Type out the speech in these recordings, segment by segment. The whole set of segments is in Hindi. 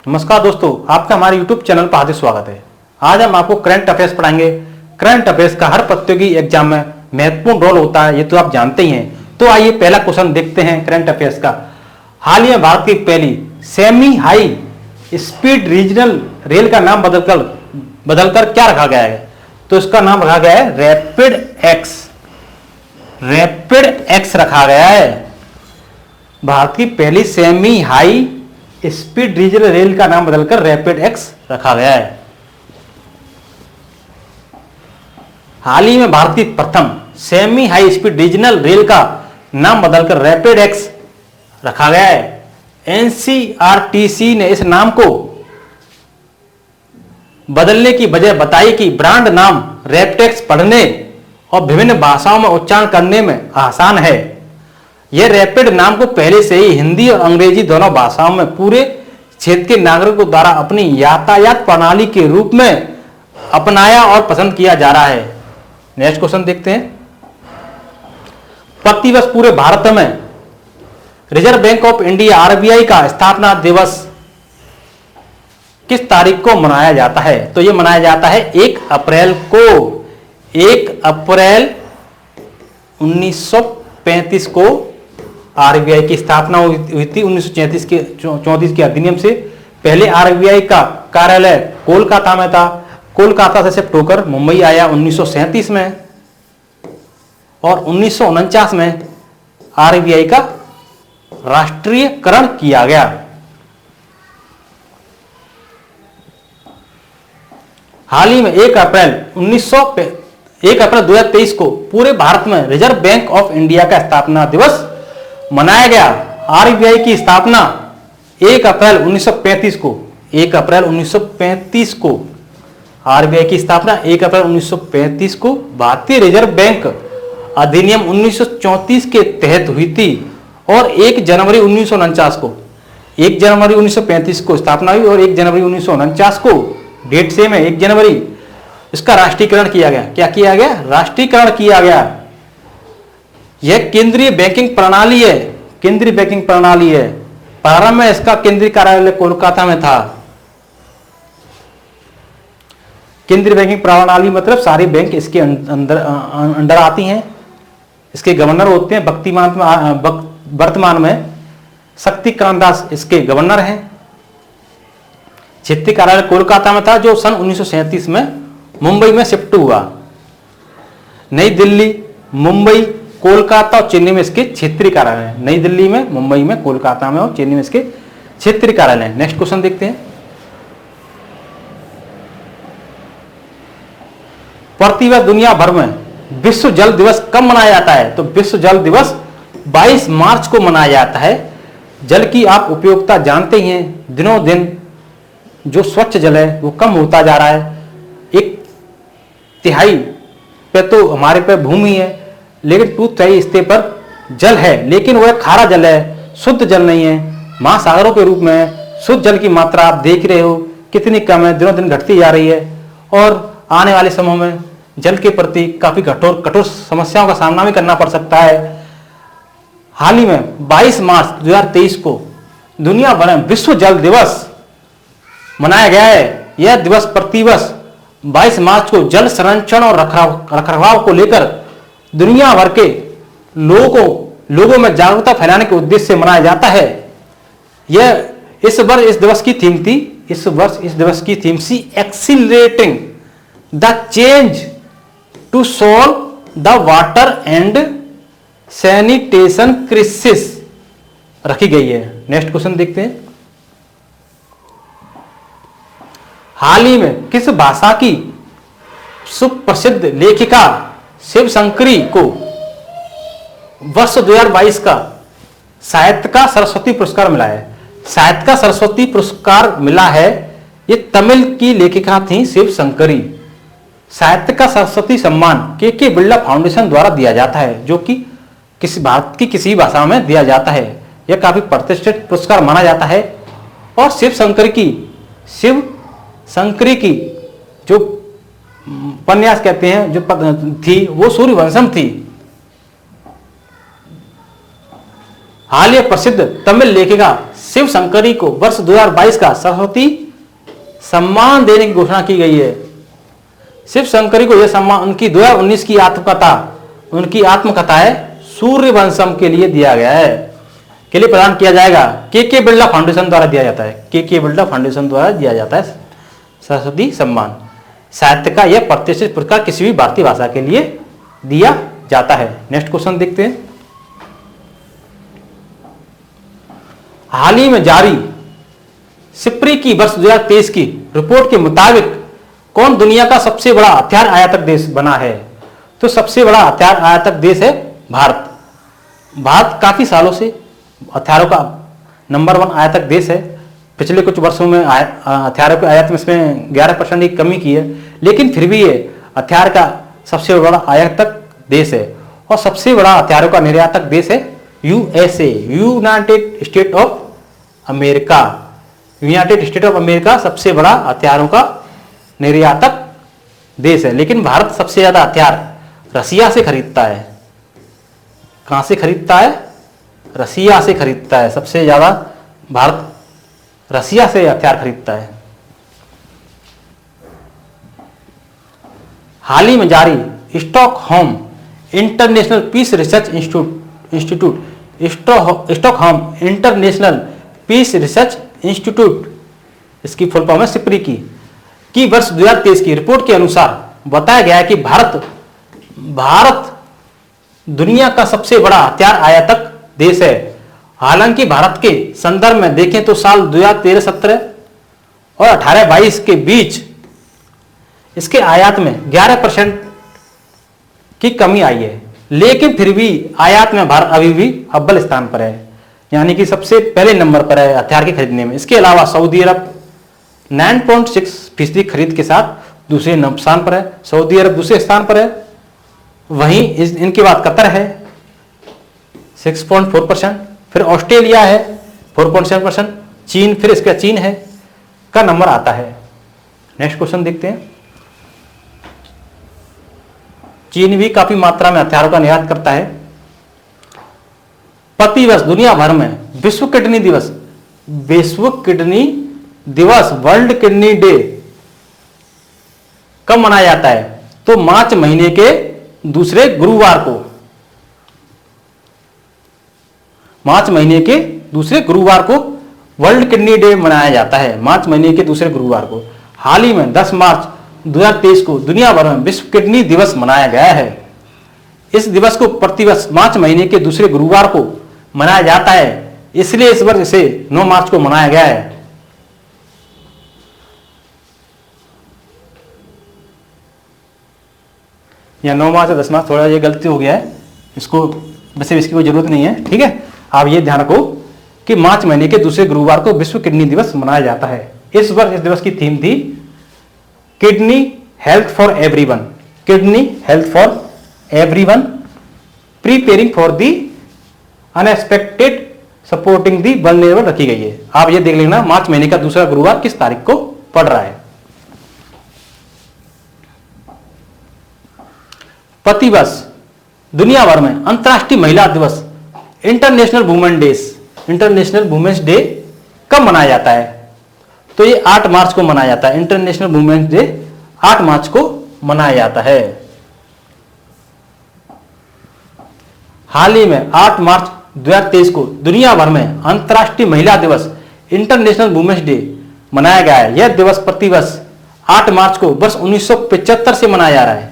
नमस्कार दोस्तों, आपका हमारे YouTube चैनल पर हार्दिक स्वागत है। आज हम आपको करंट अफेयर्स पढ़ाएंगे। करंट अफेयर्स का हर प्रतियोगी एग्जाम में महत्वपूर्ण रोल होता है, ये तो आप जानते ही हैं। तो आइए पहला क्वेश्चन देखते हैं करंट अफेयर्स का। हाल ही में भारत की पहली semi high speed regional rail का नाम बदलकर क्या रखा गया है? तो इसका नाम रखा गया है रैपिड एक्स। रैपिड एक्स रखा गया है। भारत की पहली semi high speed regional rail का नाम बदलकर रैपिड एक्स रखा गया है। हाल ही में भारत की प्रथम semi high speed regional rail का नाम बदलकर रैपिड एक्स रखा गया है। एनसीआरटीसी ने इस नाम को बदलने की वजह बताई कि ब्रांड नाम रैपिड एक्स पढ़ने और विभिन्न भाषाओं में उच्चारण करने में आसान है। यह रैपिड नाम को पहले से ही हिंदी और अंग्रेजी दोनों भाषाओं में पूरे क्षेत्र के नागरिकों द्वारा अपनी यातायात प्रणाली के रूप में अपनाया और पसंद किया जा रहा है। नेक्स्ट क्वेश्चन देखते हैं। प्रतिवर्ष पूरे भारत में reserve bank of India RBI का स्थापना दिवस किस तारीख को मनाया जाता है? तो यह मनाया जाता है 1 अप्रैल को। 1 अप्रैल 1935 को आरबीआई की स्थापना हुई थी। 1934 के अधिनियम से पहले आरबीआई का कार्यालय कोलकाता में था। कोलकाता से शिफ्ट होकर मुंबई आया 1937 में, और 1949 में आरबीआई का राष्ट्रीयकरण किया गया। हाल ही में 1 अप्रैल 2023 को पूरे भारत में रिजर्व बैंक ऑफ इंडिया का स्थापना दिवस मनाया गया। आरबीआई की स्थापना 1 अप्रैल 1935 को 1 अप्रैल 1935 को आरबीआई की स्थापना 1 अप्रैल 1935 को भारतीय रिजर्व बैंक अधिनियम 1934 के तहत हुई थी, और 1 जनवरी 1949 को 1 जनवरी 1935 को स्थापना हुई और 1 जनवरी 1949 को डेट सेम है 1 जनवरी, इसका राष्ट्रीयकरण किया गया। क्या किया गया? राष्ट्रीयकरण किया गया। यह केंद्रीय बैंकिंग प्रणाली है। केंद्रीय बैंकिंग प्रणाली है। प्रारंभ में इसका केंद्रीय कार्यालय कोलकाता में था। केंद्रीय बैंकिंग प्रणाली मतलब सारी बैंक इसके अंडर आती हैं। इसके गवर्नर होते हैं। वर्तमान में शक्तिकांत दास इसके गवर्नर हैं। क्षेत्रीय कार्यालय कोलकाता में था, जो सन 1937 में मुंबई में शिफ्ट हुआ। नई दिल्ली, मुंबई, कोलकाता और चेन्नई में इसके क्षेत्रीय कार्यालय हैं। नई दिल्ली में, मुंबई में, कोलकाता में और चेन्नई में इसके क्षेत्रीय कार्यालय हैं। नेक्स्ट क्वेश्चन देखते हैं। प्रतिवर्ष दुनिया भर में विश्व जल दिवस कब मनाया जाता है? तो विश्व जल दिवस 22 मार्च को मनाया जाता है। जल की आप उपयोगिता जानते ही हैं। दिनों दिन जो स्वच्छ जल है वो कम होता जा रहा है। 1/3 पे तो हमारे पे भूमि है, लेकिन 2/3 हिस्से पर जल है, लेकिन वह खारा जल है, शुद्ध जल नहीं है। महासागरों के रूप में है। शुद्ध जल की मात्रा आप देख रहे हो कितनी कम है, दिनों दिन घटती जा रही है, और आने वाले समय में जल के प्रति काफी कठोर समस्याओं का सामना भी करना पड़ सकता है। हाल ही में 22 मार्च 2023 को दुनिया भर में विश्व जल दिवस मनाया गया है। यह दिवस प्रतिवर्ष 22 मार्च को जल संरक्षण और रखरखाव को लेकर दुनिया भर के लोगों में जागरूकता फैलाने के उद्देश्य से मनाया जाता है। इस वर्ष इस दिवस की थीम थी accelerating the change to solve the water and sanitation crisis रखी गई है। नेक्स्ट क्वेश्चन देखते हैं। हाल ही में किस भाषा की सुप्रसिद्ध लेखिका शिवशंकरी को वर्ष 2022 का साहित्य का सरस्वती पुरस्कार मिला है? साहित्य का सरस्वती पुरस्कार मिला है। ये तमिल की लेखिका थी शिवशंकरी। साहित्य का सरस्वती सम्मान के बिरला फाउंडेशन द्वारा दिया जाता है, जो कि भारत की किसी भाषा में दिया जाता है। यह काफी प्रतिष्ठित पुरस्कार माना जाता है। और शिवशंकरी की जो उपन्यास कहते हैं जो थी वो सूर्यवंशम थी। हाल ही प्रसिद्ध तमिल लेखिका शिव शंकरी को वर्ष 2022 का सरस्वती सम्मान देने की घोषणा की गई है। शिव शंकरी को यह सम्मान उनकी 2019 की आत्मकथा है सूर्यवंशम के लिए दिया गया है, के लिए प्रदान किया जाएगा। के बिरला फाउंडेशन द्वारा दिया जाता है। के बिरला फाउंडेशन द्वारा दिया जाता है सरस्वती सम्मान। साहित्य का यह प्रतिष्ठित पुरस्कार किसी भी भारतीय भाषा के लिए दिया जाता है। नेक्स्ट क्वेश्चन देखते हैं। हाल ही में जारी सिप्री की वर्ष 2023 की रिपोर्ट के मुताबिक कौन दुनिया का सबसे बड़ा हथियार आयातक देश बना है? तो सबसे बड़ा हथियार आयातक देश है भारत। भारत काफी सालों से हथियारों का नंबर 1 आयातक देश है। पिछले कुछ वर्षों में हथियारों के आयात में इसमें 11% की कमी की है, लेकिन फिर भी ये हथियार का सबसे बड़ा आयातक देश है। और सबसे बड़ा हथियारों का निर्यातक देश है USA, United state of America. United state of America सबसे बड़ा हथियारों का निर्यातक देश है। लेकिन भारत सबसे ज्यादा हथियार रसिया से खरीदता है। कहां से खरीदता है? रसिया से खरीदता है। सबसे ज्यादा भारत रसिया से हथियार खरीदता है। हाल ही में जारी Stockholm International Peace Research Institute Stockholm International Peace Research Institute, इसकी फुल फॉर्म है सिप्री की वर्ष 2023 की रिपोर्ट के अनुसार बताया गया है कि भारत दुनिया का सबसे बड़ा हथियार आयातक देश है। हालांकि भारत के संदर्भ में देखें तो साल 2013-17 और 18-22 के बीच इसके आयात में 11% की कमी आई है, लेकिन फिर भी आयात में भारत अभी भी अव्वल स्थान पर है, यानी कि सबसे पहले नंबर पर है हथियार के खरीदने में। इसके अलावा सऊदी अरब 9.6% खरीद के साथ दूसरे स्थान पर है। सऊदी अरब दूसरे स्थान पर है। वहीं इनके बाद कतर है 6.4%, फिर ऑस्ट्रेलिया है 4.7%, चीन, फिर इसका चीन है का नंबर आता है। नेक्स्ट क्वेश्चन देखते हैं। चीन भी काफी मात्रा में हथियारों का निर्यात करता है। प्रतिवर्ष दुनिया भर में विश्व किडनी दिवस वर्ल्ड किडनी डे कब मनाया जाता है? तो मार्च महीने के दूसरे गुरुवार को। मार्च महीने के दूसरे गुरुवार को वर्ल्ड किडनी डे मनाया जाता है, मार्च महीने के दूसरे गुरुवार को। हाल ही में 10 मार्च 2023 को दुनिया भर में विश्व किडनी दिवस मनाया गया है। इस दिवस को प्रतिवर्ष मार्च महीने के दूसरे गुरुवार को मनाया जाता है, इसलिए इस वर्ष इसे 9 मार्च को मनाया गया है। या 9 मार्च या 10 मार्च, थोड़ा ये गलती हो गया है, इसको वैसे इसकी कोई जरूरत नहीं है, ठीक है। आप ये ध्यान रखो कि मार्च महीने के दूसरे गुरुवार को विश्व किडनी दिवस मनाया जाता है। इस वर्ष इस दिवस की थीम थी kidney health for everyone. Kidney health for everyone, preparing for the unexpected, supporting the vulnerable रखी गई है। आप ये देख लेना मार्च महीने का दूसरा गुरुवार किस तारीख को पड़ रहा है। प्रतिवर्ष दुनिया भर में अंतर्राष्ट्रीय महिला दिवस इंटरनेशनल वुमेन्स डे कब मनाया जाता है? तो ये 8 मार्च को मनाया जाता है। इंटरनेशनल वुमेन्स डे 8 मार्च को मनाया जाता है। हाल ही में 8 मार्च 2023 को दुनिया भर में अंतर्राष्ट्रीय महिला दिवस इंटरनेशनल वुमेन्स डे मनाया गया है। यह दिवस प्रतिवर्ष 8 मार्च को वर्ष 1975 से मनाया जा रहा है।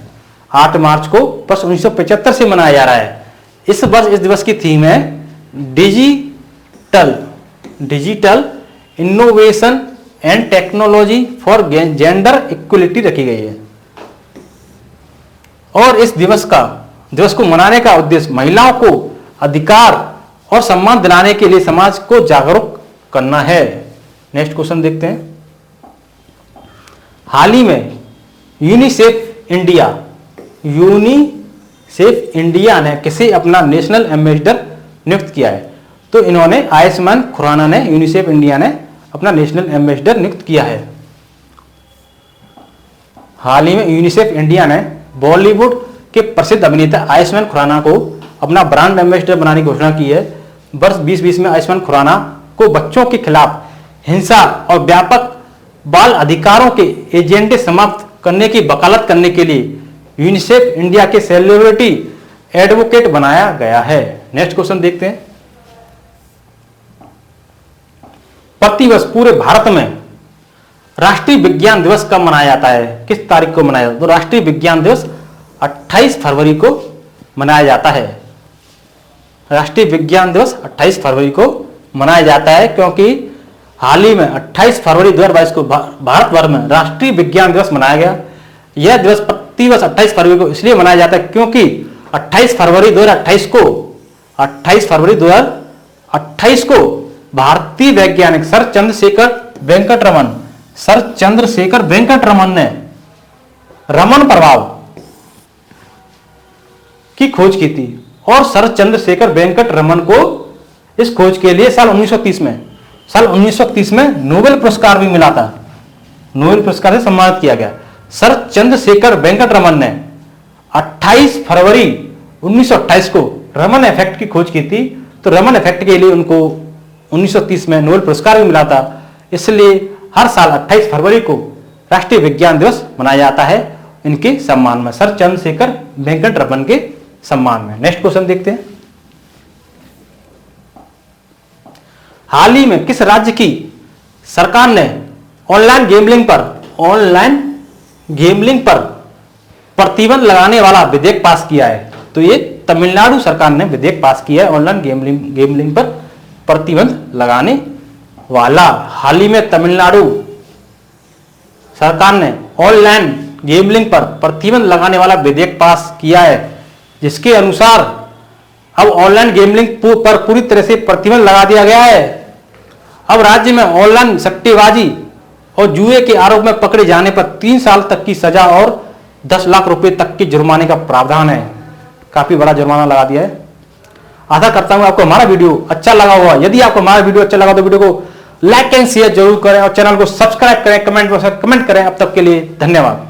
8 मार्च को वर्ष 1975 से मनाया जा रहा है। इस वर्ष इस दिवस की थीम है digital innovation and technology for gender equality रखी गई है। और इस दिवस को मनाने का उद्देश्य महिलाओं को अधिकार और सम्मान दिलाने के लिए समाज को जागरूक करना है। नेक्स्ट क्वेश्चन देखते हैं। हाल ही में यूनिसेफ इंडिया ने किसे अपना नेशनल एम्बेसडर नियुक्त किया है? तो इन्होंने आयुष्मान खुराना ने, यूनिसेफ इंडिया ने अपना नेशनल एम्बेसडर नियुक्त किया है। हाल ही में यूनिसेफ इंडिया ने बॉलीवुड के प्रसिद्ध अभिनेता आयुष्मान खुराना को अपना ब्रांड एम्बेसडर बनाने की घोषणा की है। वर्ष 2020 में आयुष्मान खुराना को बच्चों के खिलाफ हिंसा और व्यापक बाल अधिकारों के एजेंडे समाप्त करने की वकालत करने के लिए यूनिसेफ इंडिया के सेलिब्रिटी एडवोकेट बनाया गया है। नेक्स्ट क्वेश्चन देखते हैं। प्रतिवर्ष पूरे भारत में राष्ट्रीय विज्ञान दिवस कब मनाया जाता है? किस तारीख को मनाया जाता है? तो राष्ट्रीय विज्ञान दिवस 28 फरवरी को मनाया जाता है। राष्ट्रीय विज्ञान दिवस 28 फरवरी को मनाया जाता है, क्योंकि हाल ही में 28 फरवरी 2022 को भारत भर में राष्ट्रीय विज्ञान दिवस मनाया गया। यह दिवस प्रतिवर्ष 28 फरवरी को इसलिए मनाया जाता है क्योंकि 28 फरवरी 2028 को भारतीय वैज्ञानिक सर चंद्रशेखर वेंकट रमन ने रमन प्रभाव की खोज की थी, और सर चंद्रशेखर वेंकट रमन को इस खोज के लिए साल 1930 में नोबेल पुरस्कार भी मिला था। नोबेल पुरस्कार से सम्मानित किया गया। सर चंद्रशेखर वेंकट रमन ने 28 फरवरी 1928 को रमन इफेक्ट की खोज की थी, तो रमन इफेक्ट के लिए उनको 1930 में नोबेल पुरस्कार भी मिला था। इसलिए हर साल 28 फरवरी को राष्ट्रीय विज्ञान दिवस मनाया जाता है इनके सम्मान में, सर चंद्रशेखर वेंकट रमन के सम्मान में। नेक्स्ट क्वेश्चन देखते हैं। हाल ही में किस राज्य की सरकार ने ऑनलाइन गेमलिंग पर प्रतिबंध लगाने वाला विधेयक पास किया है? तो ये तमिलनाडु सरकार ने विधेयक पास किया है ऑनलाइन गेमलिंग पर प्रतिबंध लगाने वाला। हाल ही में तमिलनाडु सरकार ने ऑनलाइन गेमलिंग पर प्रतिबंध लगाने वाला विधेयक पास किया है, जिसके अनुसार अब ऑनलाइन गेमलिंग पर पूरी तरह से प्रतिबंध लगा दिया गया है। अब राज्य में ऑनलाइन सट्टेबाजी और जुए के आरोप में पकड़े जाने पर 3 साल तक की सजा और 10 लाख रुपए तक के जुर्माने का प्रावधान है। काफी बड़ा जुर्माना लगा दिया है। आशा करता हूं आपको हमारा वीडियो अच्छा लगा होगा। यदि आपको हमारा वीडियो अच्छा लगा तो वीडियो को लाइक एंड शेयर जरूर करें और चैनल को सब्सक्राइब करें, कमेंट करें। अब तक के लिए धन्यवाद।